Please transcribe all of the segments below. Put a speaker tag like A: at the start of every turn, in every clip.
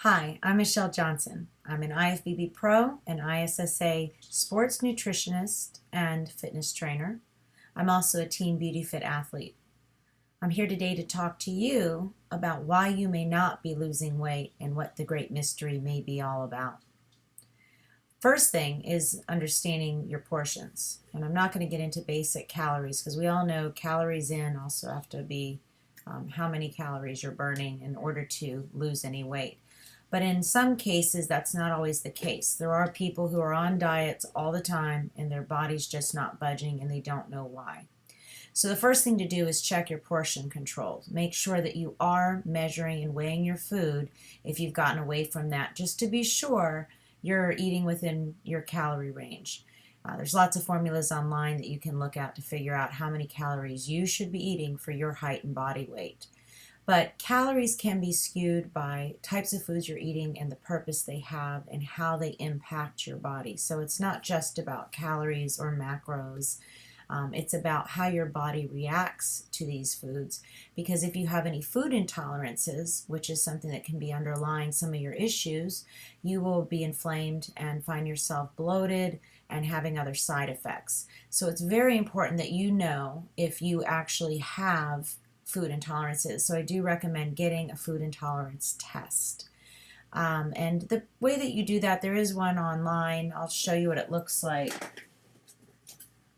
A: Hi, I'm Michelle Johnson. I'm an IFBB Pro and ISSA sports nutritionist and fitness trainer. I'm also a teen beauty fit athlete. I'm here today to talk to you about why you may not be losing weight and what the great mystery may be all about. First thing is understanding your portions. And I'm not going to get into basic calories because we all know calories in also have to be how many calories you're burning in order to lose any weight. But in some cases, that's not always the case. There are people who are on diets all the time and their body's just not budging and they don't know why. So the first thing to do is check your portion control. Make sure that you are measuring and weighing your food if you've gotten away from that, just to be sure you're eating within your calorie range. There's lots of formulas online that you can look at to figure out how many calories you should be eating for your height and body weight. But calories can be skewed by types of foods you're eating and the purpose they have and how they impact your body. So it's not just about calories or macros. It's about how your body reacts to these foods. Because if you have any food intolerances, which is something that can be underlying some of your issues, you will be inflamed and find yourself bloated and having other side effects. So it's very important that you know if you actually have food intolerances. So I do recommend getting a food intolerance test. And the way that you do that, there is one online. I'll show you what it looks like.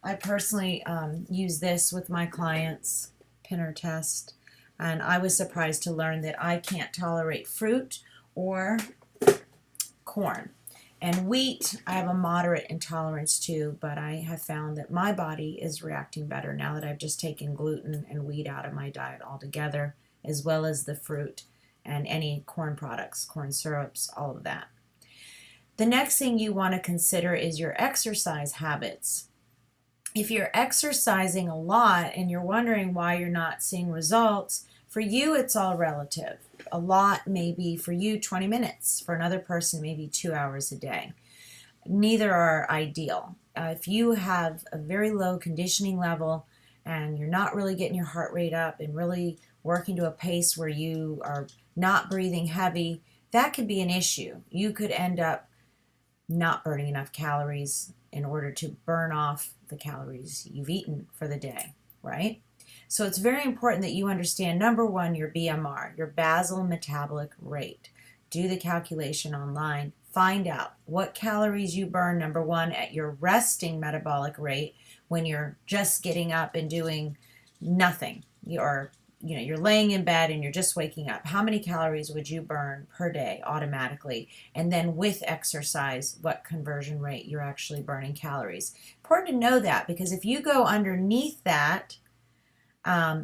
A: I personally use this with my clients, Pinner test, and I was surprised to learn that I can't tolerate fruit or corn. And wheat, I have a moderate intolerance to, but I have found that my body is reacting better now that I've just taken gluten and wheat out of my diet altogether, as well as the fruit and any corn products, corn syrups, all of that. The next thing you want to consider is your exercise habits. If you're exercising a lot and you're wondering why you're not seeing results, for you it's all relative. A lot may be for you 20 minutes, for another person maybe 2 hours a day. Neither are ideal. If you have a very low conditioning level and you're not really getting your heart rate up and really working to a pace where you are not breathing heavy, that could be an issue. You could end up not burning enough calories in order to burn off the calories you've eaten for the day, right? So it's very important that you understand, number one, your BMR, your basal metabolic rate. Do the calculation online. Find out what calories you burn, number one, at your resting metabolic rate when you're just getting up and doing nothing. You're laying in bed and you're just waking up. How many calories would you burn per day automatically? And then with exercise, what conversion rate you're actually burning calories. Important to know that, because if you go underneath that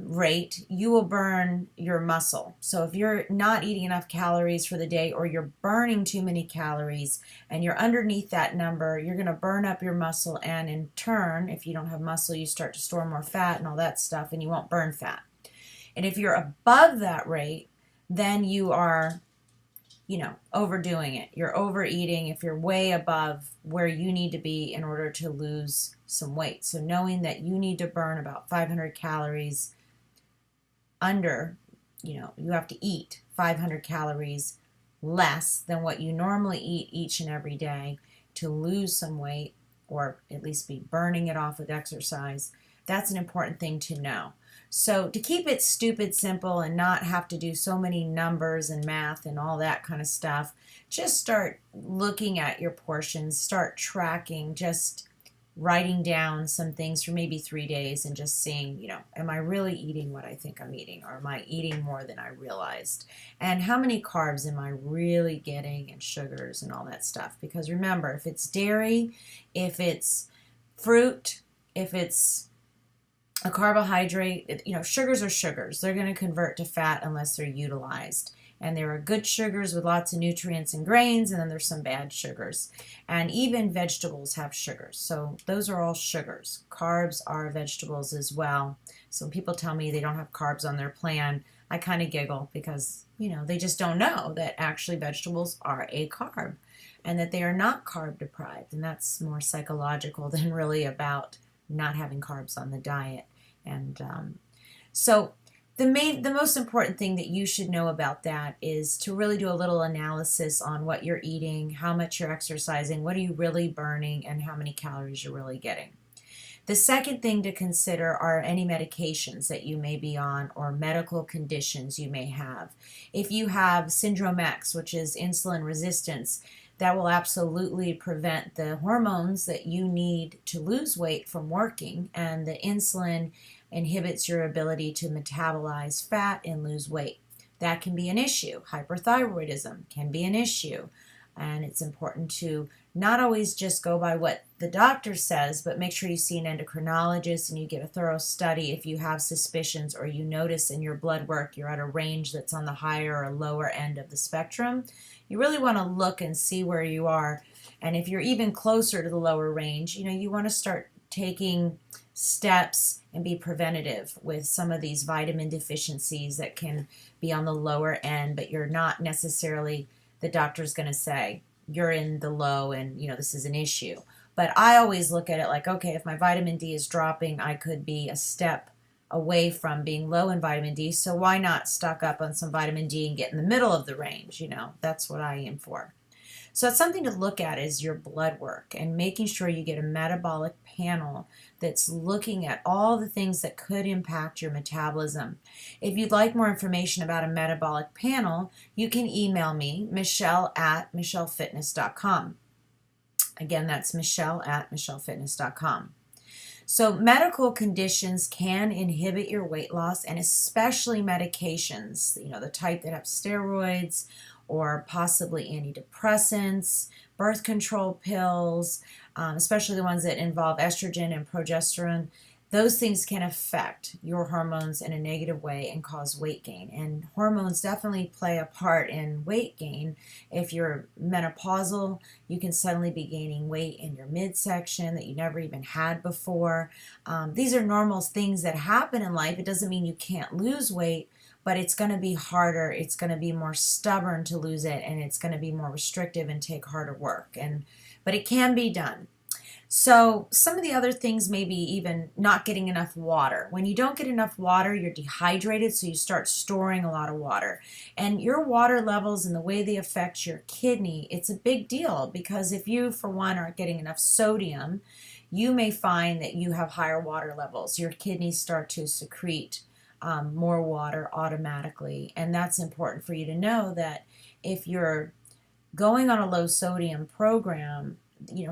A: rate, you will burn your muscle. So if you're not eating enough calories for the day, or you're burning too many calories and you're underneath that number, you're going to burn up your muscle, and in turn, if you don't have muscle, you start to store more fat and all that stuff, and you won't burn fat. And if you're above that rate, then you are, overdoing it. You're overeating if you're way above where you need to be in order to lose some weight. So knowing that you need to burn about 500 calories under, you have to eat 500 calories less than what you normally eat each and every day to lose some weight, or at least be burning it off with exercise. That's an important thing to know. So to keep it stupid simple and not have to do so many numbers and math and all that kind of stuff, just start looking at your portions, start tracking, just writing down some things for maybe 3 days and just seeing, am I really eating what I think I'm eating, or am I eating more than I realized? And how many carbs am I really getting, and sugars and all that stuff? Because remember, if it's dairy, if it's fruit, if it's a carbohydrate, sugars are sugars. They're going to convert to fat unless they're utilized. And there are good sugars with lots of nutrients and grains, and then there's some bad sugars. And even vegetables have sugars. So those are all sugars. Carbs are vegetables as well. So when people tell me they don't have carbs on their plan, I kind of giggle, because, they just don't know that actually vegetables are a carb and that they are not carb deprived. And that's more psychological than really about not having carbs on the diet. And so The most important thing that you should know about that is to really do a little analysis on what you're eating, how much you're exercising, what are you really burning, and how many calories you're really getting. The second thing to consider are any medications that you may be on or medical conditions you may have. If you have Syndrome X, which is insulin resistance, that will absolutely prevent the hormones that you need to lose weight from working, and the insulin inhibits your ability to metabolize fat and lose weight. That can be an issue. Hyperthyroidism can be an issue. And it's important to not always just go by what the doctor says, but make sure you see an endocrinologist and you get a thorough study if you have suspicions or you notice in your blood work you're at a range that's on the higher or lower end of the spectrum. You really want to look and see where you are. And if you're even closer to the lower range, you want to start taking steps and be preventative with some of these vitamin deficiencies that can be on the lower end, but you're not necessarily, the doctor's going to say you're in the low and this is an issue. But I always look at it like, okay, if my vitamin D is dropping, I could be a step away from being low in vitamin D, so why not stock up on some vitamin D and get in the middle of the range? That's what I aim for. So it's something to look at is your blood work and making sure you get a metabolic panel that's looking at all the things that could impact your metabolism. If you'd like more information about a metabolic panel, you can email me, michelle@michellefitness.com. Again, that's michelle@michellefitness.com. So medical conditions can inhibit your weight loss, and especially medications, the type that have steroids or possibly antidepressants, birth control pills, especially the ones that involve estrogen and progesterone. Those things can affect your hormones in a negative way and cause weight gain. And hormones definitely play a part in weight gain. If you're menopausal, you can suddenly be gaining weight in your midsection that you never even had before. These are normal things that happen in life. It doesn't mean you can't lose weight, but it's going to be harder. It's going to be more stubborn to lose it, and it's going to be more restrictive and take harder work. But it can be done. So some of the other things may be even not getting enough water. When you don't get enough water, you're dehydrated, so you start storing a lot of water. And your water levels and the way they affect your kidney, it's a big deal, because if you, for one, aren't getting enough sodium, you may find that you have higher water levels. Your kidneys start to secrete more water automatically. And that's important for you to know, that if you're going on a low sodium program,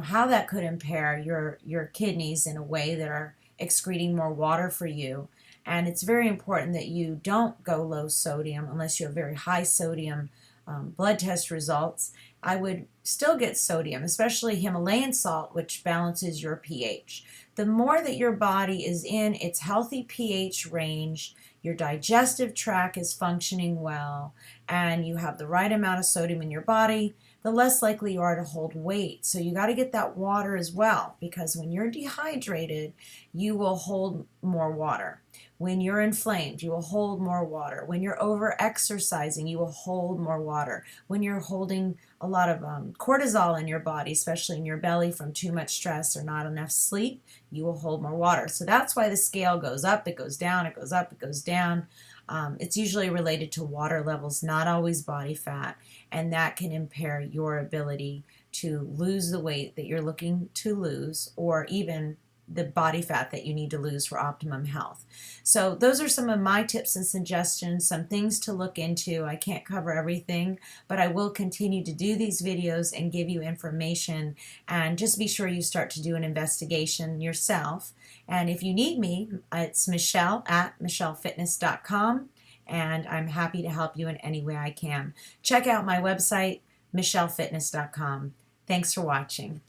A: how that could impair your kidneys in a way that are excreting more water for you. And it's very important that you don't go low sodium unless you have very high sodium blood test results. I would still get sodium, especially Himalayan salt, which balances your pH. The more that your body is in its healthy pH range, your digestive tract is functioning well, and you have the right amount of sodium in your body, the less likely you are to hold weight. So you got to get that water as well, because when you're dehydrated, you will hold more water. When you're inflamed, you will hold more water. When you're over-exercising, you will hold more water. When you're holding a lot of cortisol in your body, especially in your belly from too much stress or not enough sleep, you will hold more water. So that's why the scale goes up, it goes down, it goes up, it goes down. It's usually related to water levels, not always body fat, and that can impair your ability to lose the weight that you're looking to lose, or even the body fat that you need to lose for optimum health. So those are some of my tips and suggestions, some things to look into. I can't cover everything, but I will continue to do these videos and give you information, and just be sure you start to do an investigation yourself. And if you need me, it's michelle@michellefitness.com, and I'm happy to help you in any way I can. Check out my website, michellefitness.com. Thanks for watching.